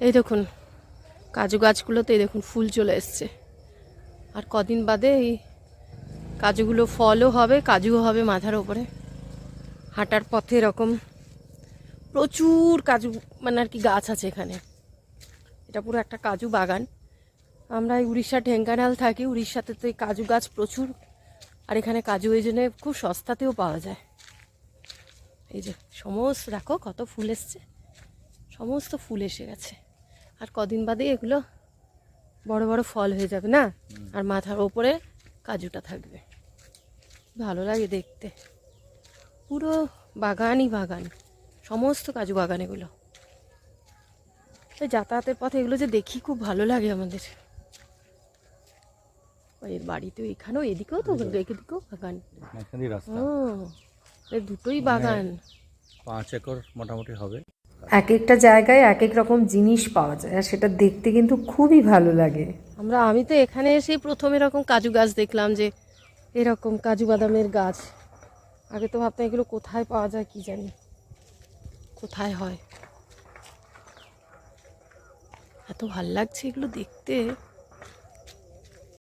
এই দেখুন কাজু গাছগুলোতে এই দেখুন ফুল চলে এসছে। আর কদিন বাদে এই কাজুগুলো ফলও হবে, কাজুও হবে মাথার ওপরে। হাঁটার পথে এরকম প্রচুর কাজু মানে আর কি গাছ আছে এখানে। এটা পুরো একটা কাজু বাগান। আমরা এই উড়িষ্যা ঢেঙ্কানাল থাকি, উড়িষ্যাতে তো এই কাজু গাছ প্রচুর। আর এখানে কাজু এই জন্য খুব সস্তাতেও পাওয়া যায়। এই যে সমস্ত দেখো কত ফুল এসছে, সমস্ত ফুল এসে গেছে। আর কদিন বাদে এগুলো বড় বড় ফল হয়ে যাবে না, আর মাথার ওপরে কাজুটা থাকবে। ভালো লাগে দেখতে, পুরো বাগানই বাগান, সমস্ত কাজু বাগান এগুলো। এই যাতায়াতের পথে এগুলো যে দেখি খুব ভালো লাগে আমাদের। এর বাড়িতে এখানেও এদিকেও তো এদিকেও বাগান, দুটোই বাগান। 5 একর মোটামুটি হবে। এক একটা জায়গায় এক এক রকম জিনিস পাওয়া যায়, আর সেটা দেখতে কিন্তু খুবই ভালো লাগে। আমি তো এখানে এসে প্রথম এরকম কাজু গাছ দেখলাম, যে এরকম কাজু বাদামের গাছ। আগে তো ভাবতাম এগুলো কোথায় পাওয়া যায় কি জানি, কোথায় হয়। এত ভাল লাগছে এগুলো দেখতে।